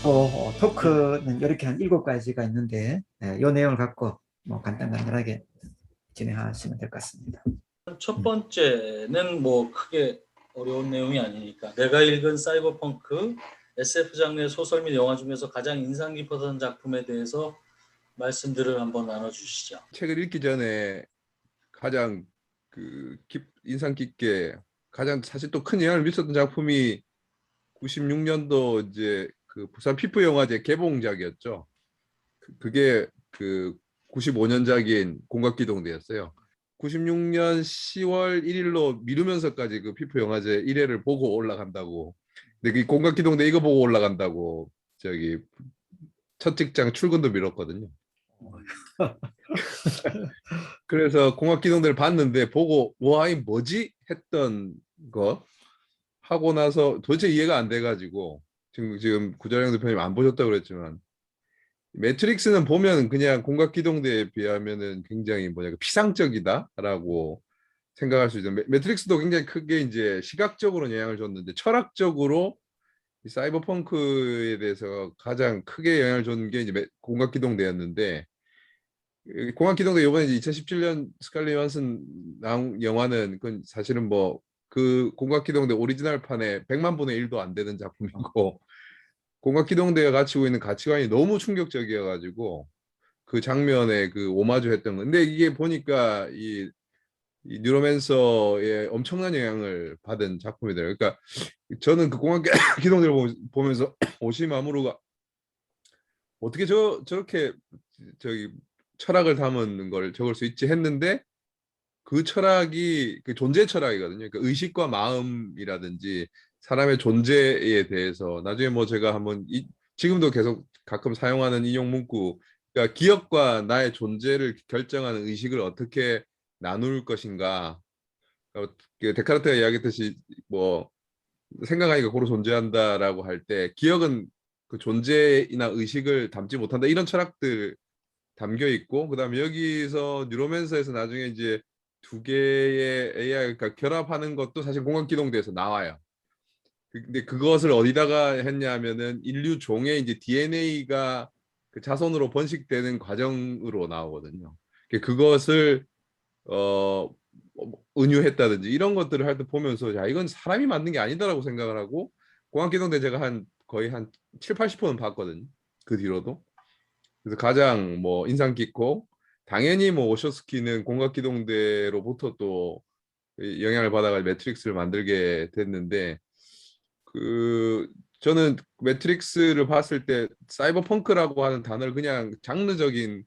토크는 이렇게 한 7가지가 있는데, 이 내용을 갖고 뭐 간단하게 진행하시면 될 것 같습니다. 첫 음. 번째는 뭐 크게 어려운 내용이 아니니까 내가 읽은 사이버펑크 SF 장르의 소설 및 영화 중에서 가장 인상 깊었던 작품에 대해서 말씀들을 한번 나눠주시죠. 책을 읽기 전에 가장 인상 깊게 가장 사실 또 큰 영향을 미쳤던 작품이 96년도 이제 그 부산 피프 영화제 개봉작이었죠. 그게 그 95년작인 공각기동대였어요. 96년 10월 1일로 미루면서까지 그 피프 영화제 1회를 보고 올라간다고. 근데 그 공각기동대 이거 보고 올라간다고 저기 첫 직장 출근도 미뤘거든요. 그래서 공각기동대를 봤는데 보고 와, 이 뭐지? 했던 거 하고 나서 도대체 이해가 안 돼가지고 지금 구자영 대표님 안 보셨다고 그랬지만 매트릭스는 보면 그냥 공각기동대에 비하면은 굉장히 피상적이다라고 생각할 수 있죠. 매트릭스도 굉장히 크게 이제 시각적으로 영향을 줬는데 철학적으로 이 사이버펑크에 대해서 가장 크게 영향을 준 게 이제 공각기동대였는데 공각기동대 이번에 이제 2017년 스칼렛 요한슨 나온 영화는 그건 사실은 뭐 그 공각기동대 오리지널판에 100만 분의 1도 안 되는 작품이고 공각기동대가 가지고 있는 가치관이 너무 충격적이어가지고 그 장면에 그 오마주 했던 거. 근데 이게 보니까 이 뉴로맨서에 엄청난 영향을 받은 작품이더라고요. 그러니까 저는 그 공각기동대를 보면서 오시마무로가 어떻게 저렇게 저기 철학을 담은 걸 적을 수 있지 했는데 그 철학이 그 존재 철학이거든요. 그러니까 의식과 마음이라든지 사람의 존재에 대해서 나중에 뭐 제가 한번 지금도 계속 가끔 사용하는 인용 문구, 그러니까 기억과 나의 존재를 결정하는 의식을 어떻게 나눌 것인가. 그 데카르트가 이야기했듯이 뭐 생각하니까 고루 존재한다라고 할 때 기억은 그 존재나 의식을 담지 못한다 이런 철학들 담겨 있고 그다음에 여기서 뉴로맨서에서 나중에 이제 두 개의 AI 그러니까 결합하는 것도 사실 공간기동대에서 나와요. 근데 그것을 어디다가 했냐면은 인류 종의 이제 DNA가 그 자손으로 번식되는 과정으로 나오거든요. 그것을 은유했다든지 이런 것들을 할 때 보면서 야 이건 사람이 만든 게 아니다라고 생각을 하고 공간기동대 제가 거의 한 7, 80%는 봤거든요. 그 뒤로도. 그래서 가장 뭐 인상 깊고 당연히 뭐 오쇼스키는 공각기동대로부터 또 영향을 받아가지고 매트릭스를 만들게 됐는데 그 저는 매트릭스를 봤을 때 사이버펑크라고 하는 단어를 그냥 장르적인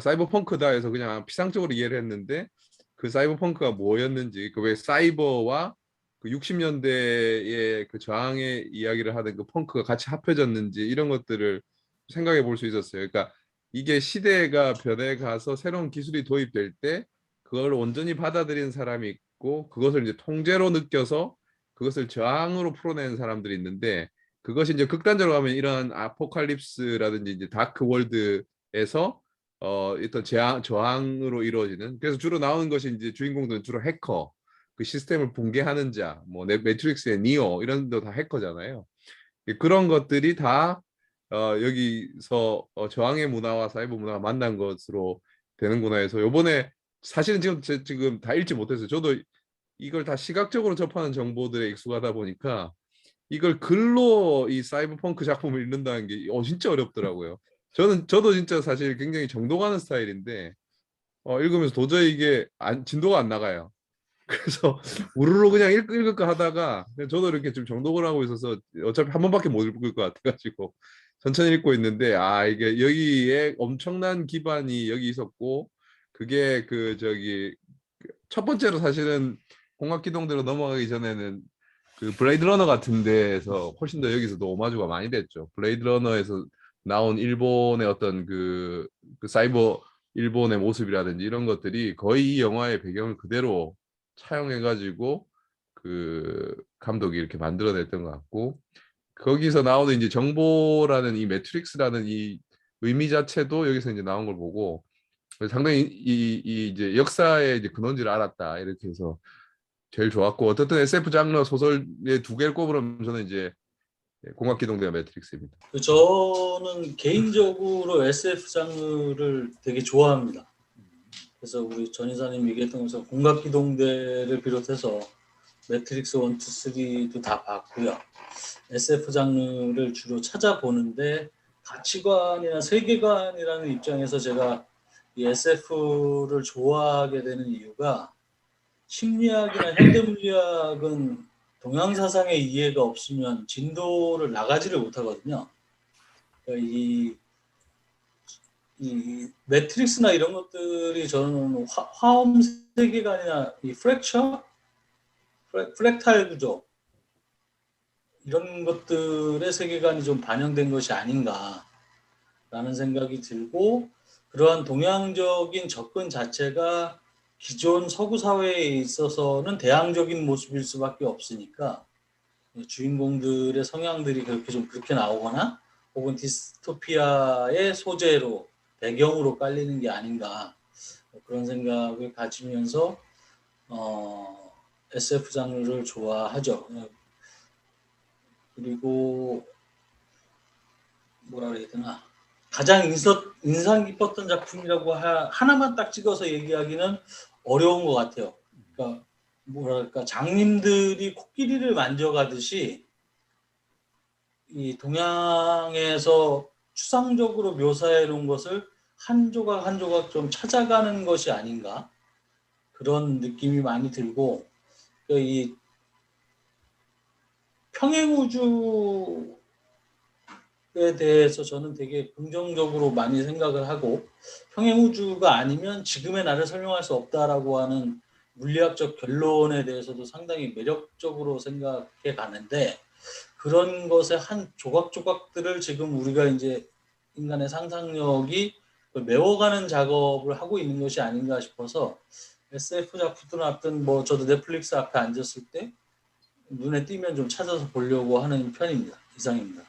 사이버펑크다 해서 그냥 피상적으로 이해를 했는데 그 사이버펑크가 뭐였는지 그 왜 사이버와 그 60년대의 그 저항의 이야기를 하던 그 펑크가 같이 합해졌는지 이런 것들을 생각해 볼 수 있었어요. 그러니까 이게 시대가 변해가서 새로운 기술이 도입될 때 그걸 온전히 받아들인 사람이 있고 그것을 이제 통제로 느껴서 그것을 저항으로 풀어내는 사람들이 있는데 그것이 이제 극단적으로 가면 이런 아포칼립스라든지 이제 다크 월드에서 어떤 저항으로 이루어지는 그래서 주로 나오는 것이 이제 주인공들은 주로 해커 그 시스템을 붕괴하는 자 뭐 매트릭스의 니오 이런 데 다 해커잖아요. 그런 것들이 다 여기서 저항의 문화와 사이버 문화가 만난 것으로 되는구나 해서 요번에 사실은 지금 다 읽지 못했어요. 저도 이걸 다 시각적으로 접하는 정보들에 익숙하다 보니까 이걸 글로 이 사이버펑크 작품을 읽는다는 게 진짜 어렵더라고요. 저도 진짜 사실 굉장히 정도 가는 스타일인데 읽으면서 도저히 이게 진도가 안 나가요. 그래서 우르르 그냥 읽을까 하다가 저도 이렇게 좀 정독을 하고 있어서 어차피 한 번밖에 못 읽을 것 같아가지고 천천히 읽고 있는데 이게 여기에 엄청난 기반이 여기 있었고 그게 그 저기 첫 번째로 사실은 공학기동대로 넘어가기 전에는 그 블레이드 러너 같은 데에서 훨씬 더 여기서도 오마주가 많이 됐죠. 블레이드 러너에서 나온 일본의 어떤 그 사이버 일본의 모습이라든지 이런 것들이 거의 이 영화의 배경을 그대로 차용해가지고 그 감독이 이렇게 만들어냈던 것 같고 거기서 나오는 이제 정보라는 이 매트릭스라는 이 의미 자체도 여기서 이제 나온 걸 보고 상당히 이 이제 역사의 이제 근원지를 알았다 이렇게 해서 제일 좋았고 어떻든 SF 장르 소설의 두 개를 꼽으면 저는 이제 공각기동대와 매트릭스입니다. 저는 개인적으로 SF 장르를 되게 좋아합니다. 그래서 우리 전 이사님 얘기했던 것처럼 공각기동대를 비롯해서 매트릭스 1, 2, 3도 다 봤고요. SF 장르를 주로 찾아보는데 가치관이나 세계관이라는 입장에서 제가 이 SF를 좋아하게 되는 이유가 심리학이나 현대물리학은 동양사상의 이해가 없으면 진도를 나가지를 못하거든요. 그러니까 이 매트릭스나 이런 것들이 저는 화음 세계관이나 이 프랙탈 구조 이런 것들의 세계관이 좀 반영된 것이 아닌가라는 생각이 들고 그러한 동양적인 접근 자체가 기존 서구 사회에 있어서는 대항적인 모습일 수밖에 없으니까 주인공들의 성향들이 그렇게 나오거나 혹은 디스토피아의 소재로 배경으로 깔리는 게 아닌가 그런 생각을 가지면서 SF 장르를 좋아하죠. 그리고 뭐라 그래야 되나 가장 인상 깊었던 작품이라고 하나만 딱 찍어서 얘기하기는 어려운 것 같아요. 그러니까 뭐랄까 장님들이 코끼리를 만져가듯이 이 동양에서 추상적으로 묘사해 놓은 것을 한 조각 한 조각 좀 찾아가는 것이 아닌가 그런 느낌이 많이 들고 이 평행우주에 대해서 저는 되게 긍정적으로 많이 생각을 하고 평행우주가 아니면 지금의 나를 설명할 수 없다라고 하는 물리학적 결론에 대해서도 상당히 매력적으로 생각해 가는데 그런 것의 한 조각조각들을 지금 우리가 이제 인간의 상상력이 메워가는 작업을 하고 있는 것이 아닌가 싶어서 SF 작품들 앞든 뭐 저도 넷플릭스 앞에 앉았을 때 눈에 띄면 좀 찾아서 보려고 하는 편입니다. 이상입니다.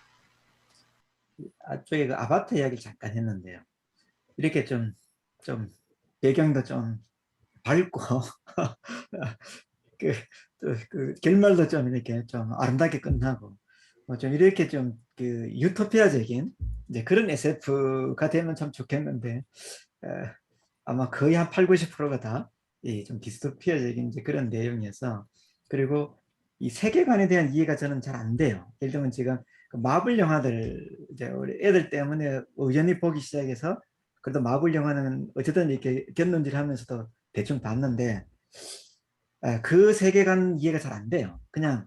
앞쪽에 그 아바타 이야기를 잠깐 했는데요. 이렇게 좀 배경도 좀 밝고 그 결말도 좀 이렇게 좀 아름답게 끝나고 좀 이렇게 좀 그 유토피아적인 이제 그런 SF가 되면 참 좋겠는데 아마 거의 한 8, 90%가 다 좀 디스토피아적인 이제 그런 내용이어서 그리고 이 세계관에 대한 이해가 저는 잘 안 돼요. 예를 들면 지금 그 마블 영화들 이제 우리 애들 때문에 의견이 보기 시작해서 그래도 마블 영화는 어쨌든 이렇게 견눈질 하면서도 대충 봤는데 그 세계관 이해가 잘 안 돼요. 그냥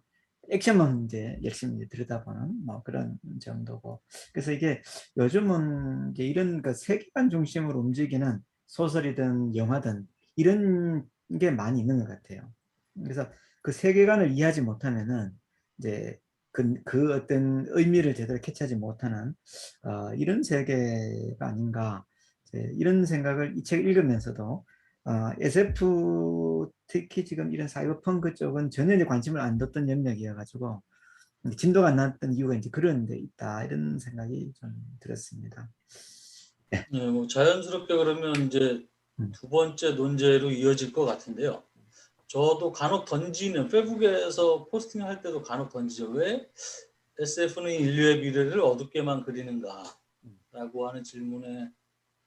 액션만 이제 열심히 들여다보는 뭐 그런 정도고. 그래서 이게 요즘은 이제 이런 그 세계관 중심으로 움직이는 소설이든 영화든 이런 게 많이 있는 것 같아요. 그래서 그 세계관을 이해하지 못하면은 이제 그 어떤 의미를 제대로 캐치하지 못하는 이런 세계가 아닌가 이런 생각을 이 책을 읽으면서도 SF 특히 지금 이런 사이버펑크 쪽은 전혀 이제 관심을 안 뒀던 영역이어가지고 진도가 안 났던 이유가 이제 그런 데 있다 이런 생각이 좀 들었습니다. 네, 뭐 자연스럽게 그러면 이제 두 번째 논제로 이어질 것 같은데요. 저도 간혹 던지는 페북에서 포스팅할 때도 간혹 던지죠. 왜 SF는 인류의 미래를 어둡게만 그리는가라고 하는 질문에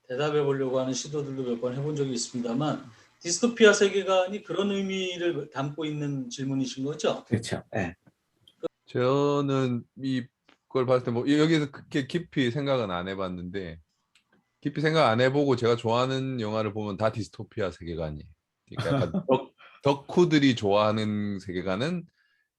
대답해 보려고 하는 시도들도 몇 번 해본 적이 있습니다만 디스토피아 세계관이 그런 의미를 담고 있는 질문이신 거죠? 그렇죠. 네. 저는 이걸 봤을 때 뭐 여기서 그렇게 깊이 생각은 안 해봤는데 깊이 생각 안 해보고 제가 좋아하는 영화를 보면 다 디스토피아 세계관이에요. 그러니까 약간 덕후들이 좋아하는 세계관은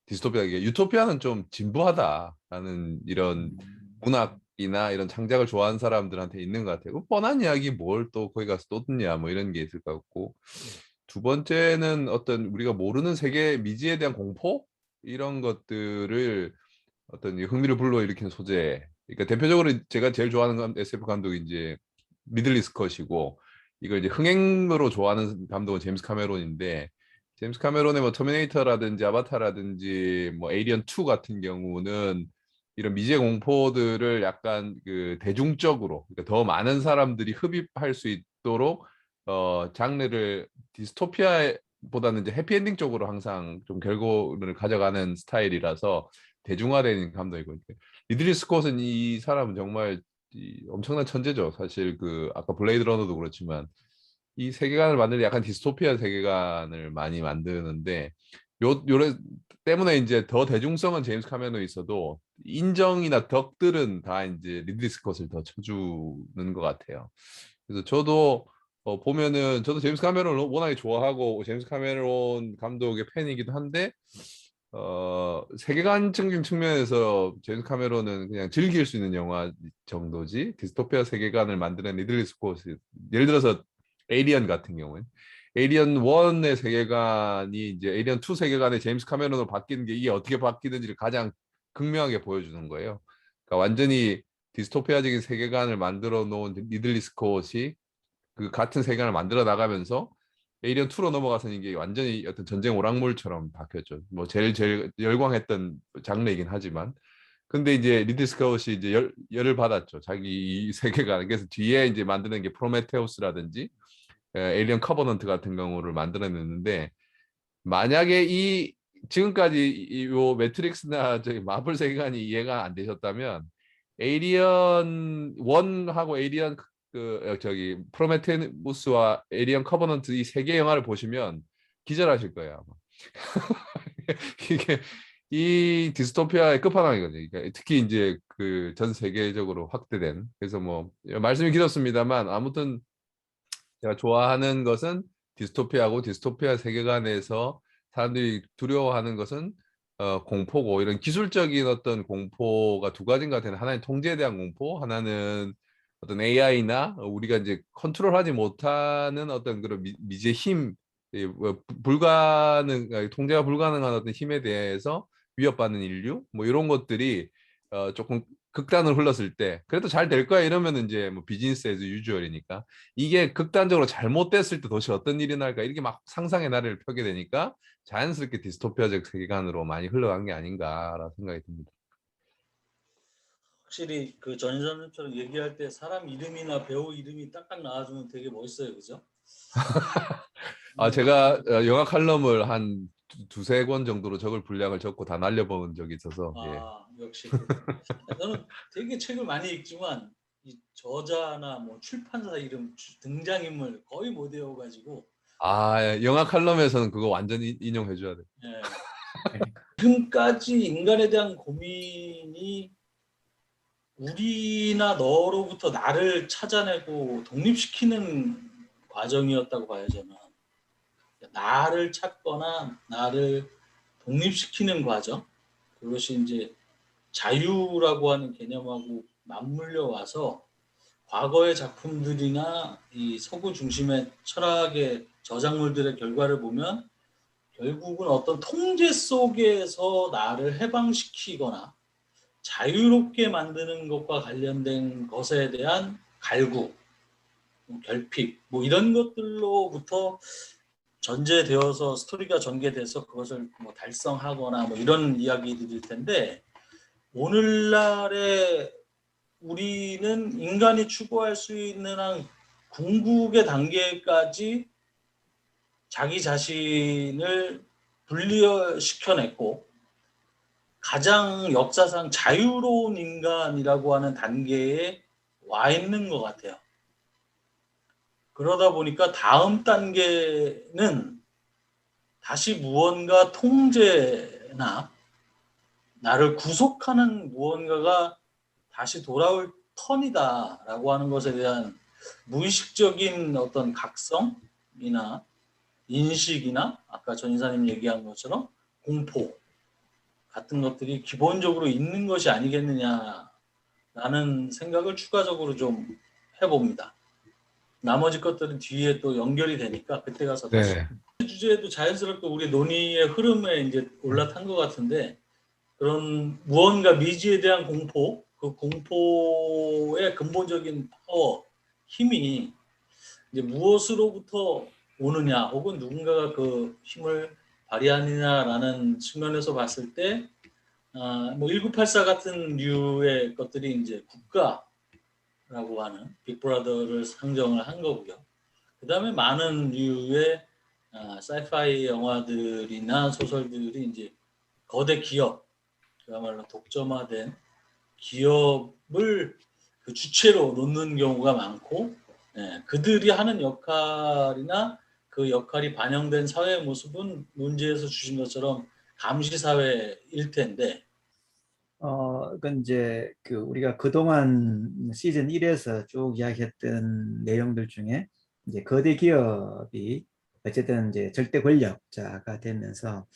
디스토피아, 유토피아는 좀 진부하다라는 이런 문학이나 이런 창작을 좋아하는 사람들한테 있는 것 같아요. 뻔한 이야기 뭘 또 거기 가서 또 듣냐 뭐 이런 게 있을 것 같고 두 번째는 어떤 우리가 모르는 세계 미지에 대한 공포 이런 것들을 어떤 흥미를 불러일으키는 소재. 그러니까 대표적으로 제가 제일 좋아하는 SF 감독이 이제 리들리 스컷이고 이걸 이제 흥행으로 좋아하는 감독은 제임스 카메론인데 제임스 카메론의 뭐 터미네이터라든지 아바타라든지 뭐 에이리언 2 같은 경우는 이런 미지의 공포들을 약간 그 대중적으로 그러니까 더 많은 사람들이 흡입할 수 있도록 장르를 디스토피아보다는 이제 해피엔딩 쪽으로 항상 좀 결과를 가져가는 스타일이라서 대중화된 감독이고 리들리 스콧은 이 사람은 정말 엄청난 천재죠. 사실 그 아까 블레이드 러너도 그렇지만 이 세계관을 만드는 약간 디스토피아 세계관을 많이 만드는데 요래 때문에 이제 더 대중성은 제임스 카메론이 있어도 인정이나 덕들은 다 이제 리들리 스콧을 더 쳐주는 것 같아요. 그래서 저도 보면은 저도 제임스 카메론을 워낙에 좋아하고 제임스 카메론 감독의 팬이기도 한데 세계관적인 측면에서 제임스 카메론은 그냥 즐길 수 있는 영화 정도지 디스토피아 세계관을 만드는 리들리 스콧이 예를 들어서 에이리언 같은 경우는 에이리언 1의 세계관이 이제 에이리언 2 세계관의 제임스 카메론으로 바뀌는 게 이게 어떻게 바뀌는지를 가장 극명하게 보여주는 거예요. 그러니까 완전히 디스토피아적인 세계관을 만들어 놓은 리들리 스콧이 그 같은 세계관을 만들어 나가면서 에이리언 2로 넘어가서는 이게 완전히 어떤 전쟁 오락물처럼 바뀌었죠. 뭐 제일 열광했던 장르이긴 하지만 근데 이제 리들리 스콧이 이제 열을 받았죠. 자기 세계관. 그래서 뒤에 이제 만드는 게 프로메테우스라든지 에일리언 커버넌트 같은 경우를 만들어냈는데 만약에 이 지금까지 요 매트릭스나 저기 마블 세계관이 이해가 안 되셨다면 에이리언 1하고 에이리언 저기 프로메테우스와 에이리언 커버넌트 이 세 개 영화를 보시면 기절하실 거예요. 아마. 이게 이 디스토피아의 끝판왕이거든요. 그러니까 특히 이제 그 전 세계적으로 확대된 그래서 뭐 말씀이 길었습니다만 아무튼 제가 좋아하는 것은 디스토피아고 디스토피아 세계관에서 사람들이 두려워하는 것은 공포고 이런 기술적인 어떤 공포가 두 가지인 것 같아요. 하나는 통제에 대한 공포, 하나는 어떤 AI나 우리가 이제 컨트롤하지 못하는 어떤 그런 미지의 힘, 통제가 불가능한 어떤 힘에 대해서 위협받는 인류, 뭐 이런 것들이 조금 극단을 흘렀을 때 그래도 잘 될 거야 이러면 이제 뭐 비즈니스에서 유주얼이니까 이게 극단적으로 잘못됐을 때 도대체 어떤 일이 날까 이렇게 막 상상의 나래를 펴게 되니까 자연스럽게 디스토피아적 세계관으로 많이 흘러간 게 아닌가라는 생각이 듭니다. 확실히 그 전인선님처럼 얘기할 때 사람 이름이나 배우 이름이 딱딱 나와주면 되게 멋있어요, 그죠? 제가 영화 칼럼을 한 두세 권 정도로 적을 분량을 적고 다 날려본 적이 있어서 예. 역시 저는 되게 책을 많이 읽지만 이 저자나 뭐 출판사 이름 등장인물 거의 못 외워가지고 영화 칼럼에서는 그거 완전히 인용해 줘야 돼. 예. 그러니까. 지금까지 인간에 대한 고민이 우리나 너로부터 나를 찾아내고 독립시키는 과정이었다고 봐요, 저는. 나를 찾거나 나를 독립시키는 과정, 그것이 이제 자유라고 하는 개념하고 맞물려 와서 과거의 작품들이나 이 서구 중심의 철학의 저작물들의 결과를 보면 결국은 어떤 통제 속에서 나를 해방시키거나 자유롭게 만드는 것과 관련된 것에 대한 갈구, 결핍, 뭐 이런 것들로부터 전제되어서 스토리가 전개돼서 그것을 뭐 달성하거나 뭐 이런 이야기들일 텐데 오늘날에 우리는 인간이 추구할 수 있는 한 궁극의 단계까지 자기 자신을 분리시켜냈고 가장 역사상 자유로운 인간이라고 하는 단계에 와 있는 것 같아요. 그러다 보니까 다음 단계는 다시 무언가 통제나 나를 구속하는 무언가가 다시 돌아올 턴이다라고 하는 것에 대한 무의식적인 어떤 각성이나 인식이나 아까 전 이사님 얘기한 것처럼 공포 같은 것들이 기본적으로 있는 것이 아니겠느냐라는 생각을 추가적으로 좀 해봅니다. 나머지 것들은 뒤에 또 연결이 되니까 그때 가서 다시 주제도 자연스럽게 우리 논의의 흐름에 이제 올라탄 것 같은데 그런 무언가 미지에 대한 공포, 그 공포의 근본적인 파워, 힘이 이제 무엇으로부터 오느냐, 혹은 누군가가 그 힘을 발휘하느냐라는 측면에서 봤을 때, 뭐 1984 같은 류의 것들이 이제 국가라고 하는 빅브라더를 상정을 한 거고요. 그 다음에 많은 류의 사이파이 영화들이나 소설들이 이제 거대 기업, 그야말로 독점화된 기업을 그 주체로 놓는 경우가 많고, 예, 그들이 하는 역할이나 그 역할이 반영된 사회 모습은 문제에서 주신 것처럼 감시 사회일 텐데, 그건 이제 그 우리가 그동안 시즌 1에서 쭉 이야기했던 내용들 중에 이제 거대 기업이 어쨌든 이제 절대 권력자가 되면서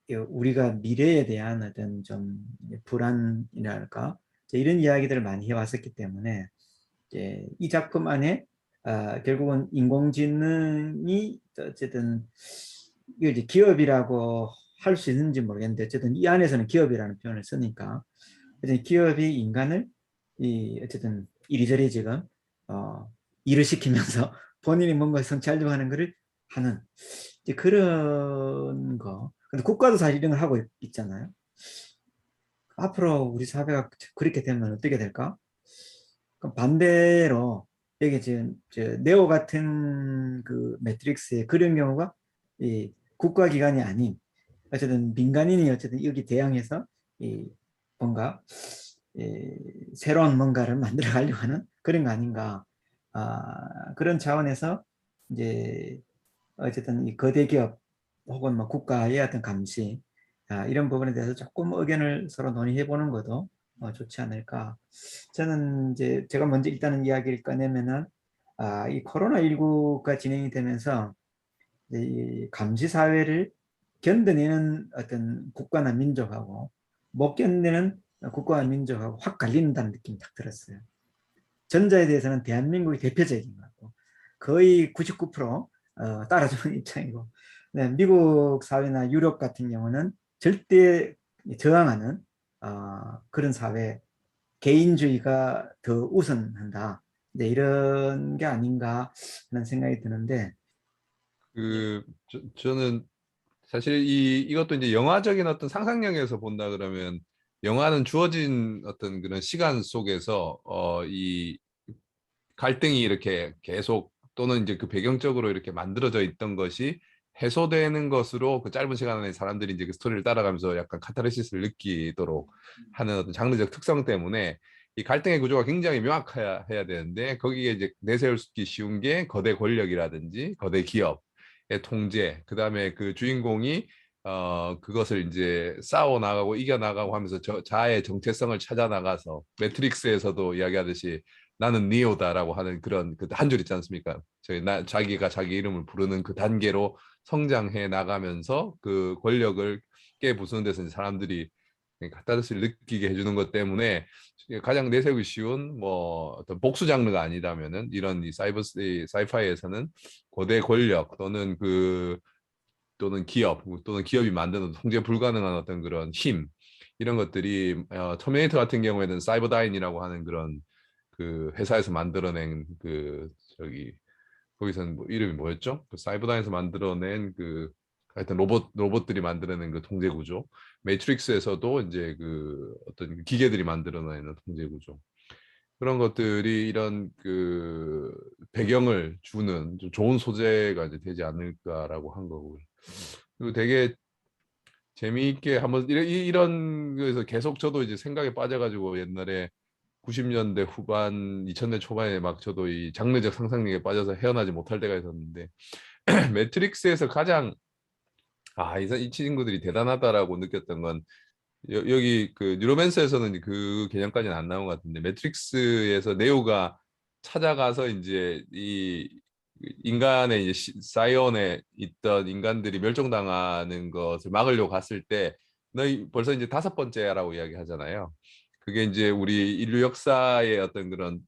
우리가 미래에 대한 어떤 좀 불안이랄까 이제 이런 이야기들을 많이 해왔었기 때문에 이제 이 작품 안에 결국은 인공지능이 어쨌든 이게 이제 기업이라고 할 수 있는지 모르겠는데 어쨌든 이 안에서는 기업이라는 표현을 쓰니까 어쨌든 기업이 인간을 어쨌든 이리저리 지금 일을 시키면서 본인이 뭔가 성취하려고 하는 것을 하는 이제 그런 거. 근데 국가도 사실 이런 걸 하고 있잖아요. 앞으로 우리 사회가 그렇게 되면 어떻게 될까? 그럼 반대로 여기 지금 네오 같은 그 매트릭스의 그런 경우가 이 국가기관이 아닌 어쨌든 민간인이 어쨌든 여기 대항해서 이 뭔가 새로운 뭔가를 만들어 가려고 하는 그런 거 아닌가. 그런 차원에서 이제 어쨌든 이 거대 기업 혹은 뭐 국가의 어떤 감시 이런 부분에 대해서 조금 의견을 서로 논의해 보는 것도 좋지 않을까. 저는 이제 제가 먼저 일단은 이야기를 꺼내면은 이 코로나19가 진행이 되면서 이 감시 사회를 견뎌내는 어떤 국가나 민족하고 못 견디는 국가와 민족하고 확 갈린다는 느낌이 딱 들었어요. 전자에 대해서는 대한민국이 대표적인 것 같고 거의 99% 따라주는 입장이고, 네, 미국 사회나 유럽 같은 경우는 절대 저항하는 그런 사회, 개인주의가 더 우선한다. 네, 이런 게 아닌가 하는 생각이 드는데, 저는 사실 이것도 이제 영화적인 어떤 상상력에서 본다 그러면 영화는 주어진 어떤 그런 시간 속에서 이 갈등이 이렇게 계속 또는 이제 그 배경적으로 이렇게 만들어져 있던 것이 해소되는 것으로 그 짧은 시간 안에 사람들이 이제 그 스토리를 따라가면서 약간 카타르시스를 느끼도록 하는 어떤 장르적 특성 때문에 이 갈등의 구조가 굉장히 명확해야 되는데 거기에 이제 내세우기 쉬운 게 거대 권력이라든지 거대 기업의 통제, 그다음에 그 주인공이 그것을 이제 싸워 나가고 이겨 나가고 하면서 자아의 정체성을 찾아 나가서 매트릭스에서도 이야기하듯이 나는 니오다라고 하는 그런 그 한 줄 있지 않습니까? 자기가 자기 이름을 부르는 그 단계로 성장해 나가면서 그 권력을 깨부수는 데서 사람들이 카타르시를 느끼게 해주는 것 때문에 가장 내세우기 쉬운 뭐 어떤 복수 장르가 아니라면은 이런 이 사이파이에서는 고대 권력 또는 기업 또는 기업이 만드는 통제 불가능한 어떤 그런 힘 이런 것들이 터미네이터 같은 경우에는 사이버다인이라고 하는 그런 그 회사에서 만들어낸 그 거기서는 뭐 이름이 뭐였죠? 그 사이버다인에서 만들어낸 그 하여튼 로봇들이 만들어낸 그 통제 구조. 매트릭스에서도 이제 그 어떤 기계들이 만들어내는 통제 구조. 그런 것들이 이런 그 배경을 주는 좀 좋은 소재가 이제 되지 않을까라고 한 거고요. 그리고 되게 재미있게 한번 이런 거에서 계속 저도 이제 생각에 빠져가지고 옛날에 90년대 후반, 2000년 초반에 막 저도 이 장르적 상상력에 빠져서 헤어나지 못할 때가 있었는데 매트릭스에서 가장 이 친구들이 대단하다라고 느꼈던 건 여기 그 뉴로맨서에서는 그 개념까지는 안 나온 것 같은데 매트릭스에서 네오가 찾아가서 이제 이 인간의 이제 사이온에 있던 인간들이 멸종당하는 것을 막으려고 갔을 때 너희 벌써 이제 5번째라고 이야기하잖아요. 그게 이제 우리 인류 역사의 어떤 그런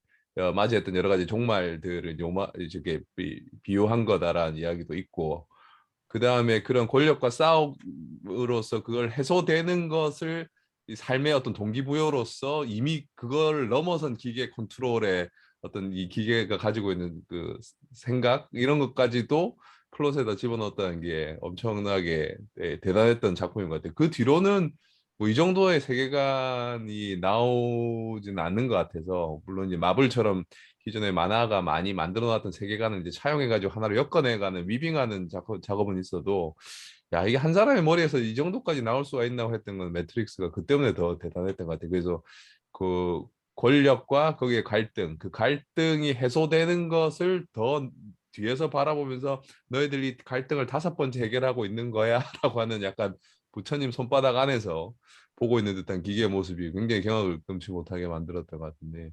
맞이했던 여러 가지 종말들을 이렇게 비유한 거다라는 이야기도 있고 그 다음에 그런 권력과 싸움으로써 그걸 해소되는 것을 이 삶의 어떤 동기부여로서 이미 그걸 넘어선 기계 컨트롤의 어떤 이 기계가 가지고 있는 그 생각 이런 것까지도 플롯에다 집어넣었다는 게 엄청나게 대단했던 작품인 것 같아요. 그 뒤로는 뭐 이 정도의 세계관이 나오지는 않는 것 같아서 물론 이제 마블처럼 기존에 만화가 많이 만들어놨던 세계관을 이제 차용해가지고 하나로 엮어내가는 위빙하는 작업은 있어도 야 이게 한 사람의 머리에서 이 정도까지 나올 수가 있나 했던 건 매트릭스가 그 때문에 더 대단했던 것 같아요. 그래서 그 권력과 거기에 갈등, 그 갈등이 해소되는 것을 더 뒤에서 바라보면서 너희들이 갈등을 5번째 해결하고 있는 거야라고 하는 약간 부처님 손바닥 안에서 보고 있는 듯한 기계의 모습이 굉장히 경악을 금치 못하게 만들었던 것 같은데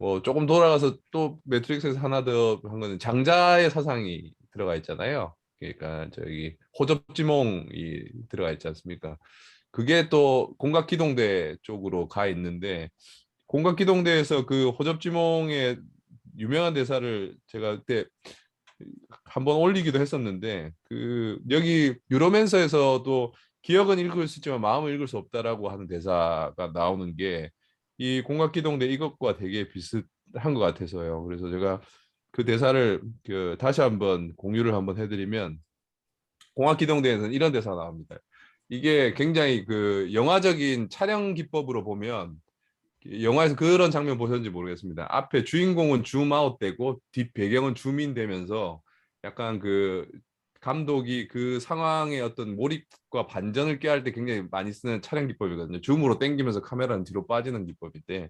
뭐 조금 돌아가서 또 매트릭스에서 하나 더 한 거는 장자의 사상이 들어가 있잖아요. 그러니까 저기 호접지몽이 들어가 있지 않습니까? 그게 또 공각기동대 쪽으로 가 있는데 공각기동대에서 그 호접지몽의 유명한 대사를 제가 그때 한번 올리기도 했었는데 그 여기 유로맨서에서도 기억은 읽을 수 있지만 마음은 읽을 수 없다라고 하는 대사가 나오는 게 이 공각기동대 이것과 되게 비슷한 것 같아서요. 그래서 제가 그 대사를 그 다시 한번 공유를 한번 해드리면 공각기동대에서는 이런 대사가 나옵니다. 이게 굉장히 그 영화적인 촬영 기법으로 보면 영화에서 그런 장면 보셨는지 모르겠습니다. 앞에 주인공은 줌아웃 되고 뒷 배경은 줌인 되면서 약간 그 감독이 그 상황의 어떤 몰입과 반전을 꾀할 때 굉장히 많이 쓰는 촬영 기법이거든요. 줌으로 당기면서 카메라는 뒤로 빠지는 기법인데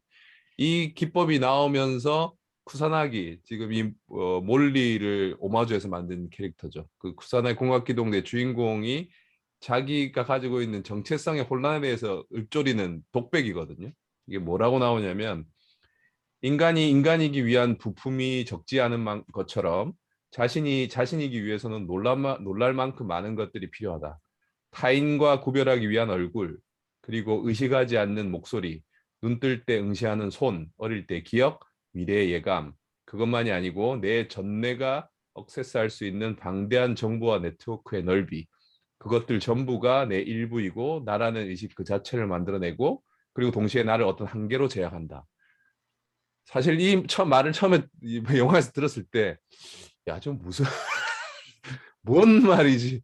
이 기법이 나오면서 쿠사나기 지금 이 몰리를 오마주해서 만든 캐릭터죠. 그 쿠사나기 공각기동대 주인공이 자기가 가지고 있는 정체성의 혼란에 대해서 읊조리는 독백이거든요. 이게 뭐라고 나오냐면 인간이 인간이기 위한 부품이 적지 않은 것처럼 자신이 자신이기 위해서는 놀랄 만큼 많은 것들이 필요하다. 타인과 구별하기 위한 얼굴, 그리고 의식하지 않는 목소리, 눈 뜰 때 응시하는 손, 어릴 때 기억, 미래의 예감. 그것만이 아니고 내 전뇌가 액세스할 수 있는 방대한 정보와 네트워크의 넓이. 그것들 전부가 내 일부이고 나라는 의식 그 자체를 만들어내고 그리고 동시에 나를 어떤 한계로 제약한다. 사실 이 말을 처음에 영화에서 들었을 때 야, 좀 무슨 뭔 말이지?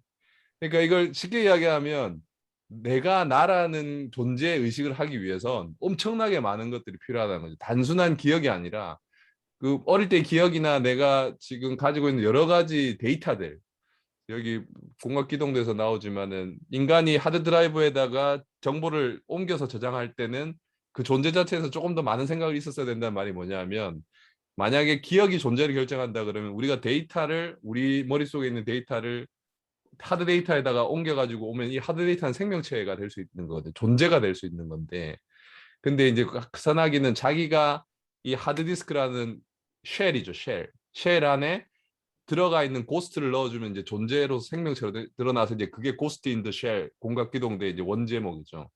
그러니까 이걸 쉽게 이야기하면 내가 나라는 존재 의식을 하기 위해선 엄청나게 많은 것들이 필요하다는 거죠. 단순한 기억이 아니라 그 어릴 때 기억이나 내가 지금 가지고 있는 여러 가지 데이터들 여기 공각기동대에서 나오지만은 인간이 하드 드라이브에다가 정보를 옮겨서 저장할 때는 그 존재 자체에서 조금 더 많은 생각을 있었어야 된다는 말이 뭐냐면 만약에 기억이 존재를 결정한다 그러면 우리가 데이터를 우리 머릿속에 있는 데이터를 하드 데이터에다가 옮겨가지고 오면 이 하드 데이터는 생명체가 될 수 있는 거거든. 존재가 될 수 있는 건데. 근데 이제 크사나기는 자기가 이 하드디스크라는 쉘이죠, 쉘. 쉘 안에 들어가 있는 고스트를 넣어주면 이제 존재로 생명체로 드러나서 이제 그게 고스트 인 더 쉘, 공각기동대 이제 원제목이죠.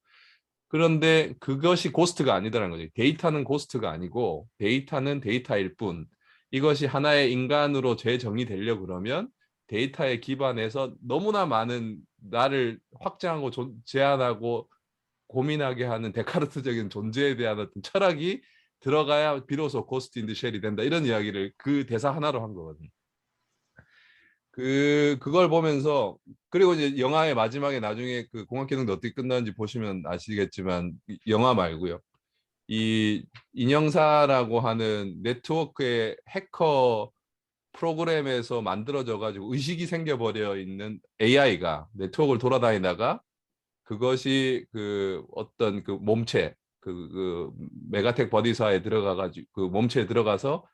그런데 그것이 고스트가 아니다라는 거죠. 데이터는 고스트가 아니고 데이터는 데이터일 뿐. 이것이 하나의 인간으로 재정의되려 그러면 데이터에 기반해서 너무나 많은 나를 확장하고 제한하고 고민하게 하는 데카르트적인 존재에 대한 어떤 철학이 들어가야 비로소 고스트 인 더 쉘이 된다. 이런 이야기를 그 대사 하나로 한 거거든요. 그걸 보면서 그리고 이제 영화의 마지막에 나중에 그 공학기능도 어떻게 끝나는지 보시면 아시겠지만 영화 말고요. 이 인형사라고 하는 네트워크의 해커 프로그램에서 만들어져 가지고 의식이 생겨버려 있는 AI가 네트워크를 돌아다니다가 그것이 그 어떤 그 몸체 그 메가텍 버디사에 들어가 가지고 그 몸체에 들어가서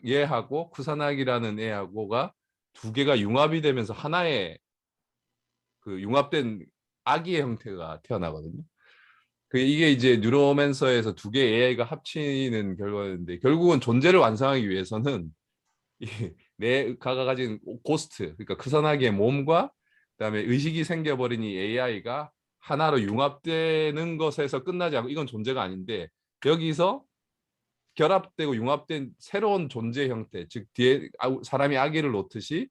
얘하고 쿠사나기라는 애하고가 두 개가 융합이 되면서 하나의 그 융합된 아기의 형태가 태어나거든요. 그 이게 이제 뉴로맨서에서 두 개의 AI가 합치는 결과인데 결국은 존재를 완성하기 위해서는 내가 가진 고스트 그러니까 쿠사나기의 몸과 그다음에 의식이 생겨버린 이 AI가 하나로 융합되는 것에서 끝나지 않고 이건 존재가 아닌데 여기서 결합되고 융합된 새로운 존재 형태 즉 사람이 아기를 놓듯이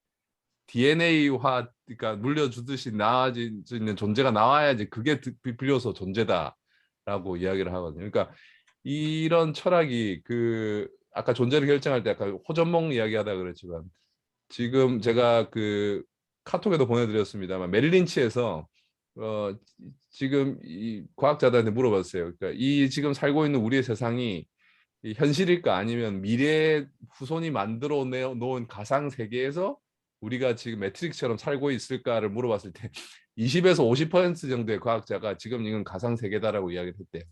DNA화 그러니까 물려주듯이 나아질 수 있는 존재가 나와야지 그게 비로소 존재다라고 이야기를 하거든요. 그러니까 이런 철학이 그 아까 존재를 결정할 때 아까 호전몽 이야기하다 그랬지만 지금 제가 그 카톡에도 보내드렸습니다만 메릴린치에서 지금 이 과학자들한테 물어봤어요. 그러니까 이 지금 살고 있는 우리의 세상이 이 현실일까 아니면 미래 후손이 만들어 놓은 가상 세계에서 우리가 지금 매트릭스처럼 살고 있을까를 물어봤을 때 20에서 50% 정도의 과학자가 지금 이건 가상 세계다라고 이야기를 했대요.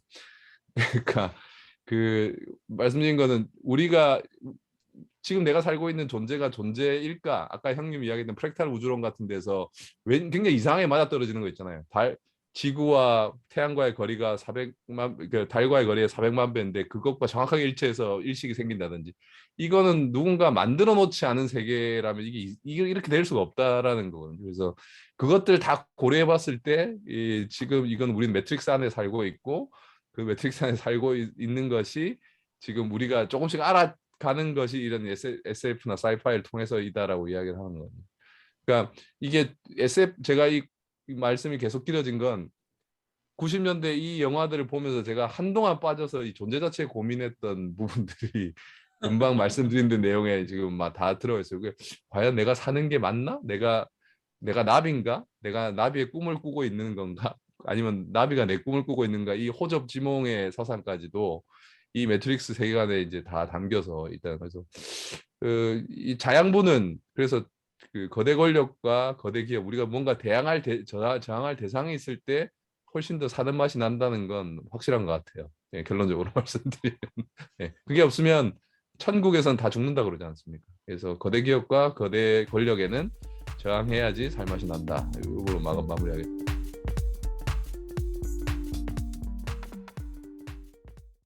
그러니까 그 말씀드린 거는 우리가 지금 내가 살고 있는 존재가 존재일까? 아까 형님 이야기했던 프랙탈 우주론 같은 데서 굉장히 이상하게 맞아떨어지는 거 있잖아요. 지구와 태양과의 거리가 400만, 그 달과의 거리가 400만 배인데 그것과 정확하게 일치해서 일식이 생긴다든지 이거는 누군가 만들어 놓지 않은 세계라면 이게 이렇게 될 수가 없다라는 거거든요. 그래서 그것들 다 고려해 봤을 때 지금 이건 우리는 매트릭스 안에 살고 있고 그 매트릭스 안에 살고 있는 것이 지금 우리가 조금씩 알아가는 것이 이런 SF나 사이파이를 통해서이다라고 이야기를 하는 거예요. 그러니까 이게 제가 이 말씀이 계속 길어진 건 90년대 이 영화들을 보면서 제가 한동안 빠져서 이 존재 자체에 고민했던 부분들이 금방 말씀드린 내용에 지금 막 다 들어있어요. 과연 내가 사는 게 맞나? 내가 나비인가? 내가 나비의 꿈을 꾸고 있는 건가? 아니면 나비가 내 꿈을 꾸고 있는가? 이 호접지몽의 사상까지도 이 매트릭스 세계관에 이제 다 담겨서 있다는 거죠. 이 자양분은 그래서 그 거대 권력과 거대 기업 우리가 뭔가 저항할 대상이 있을 때 훨씬 더 사는 맛이 난다는 건 확실한 것 같아요. 예, 결론적으로 말씀드리면 그게 없으면 천국에선 다 죽는다 그러지 않습니까? 그래서 거대 기업과 거대 권력에는 저항해야지 살맛이 난다. 이걸로 마무리하겠습니다.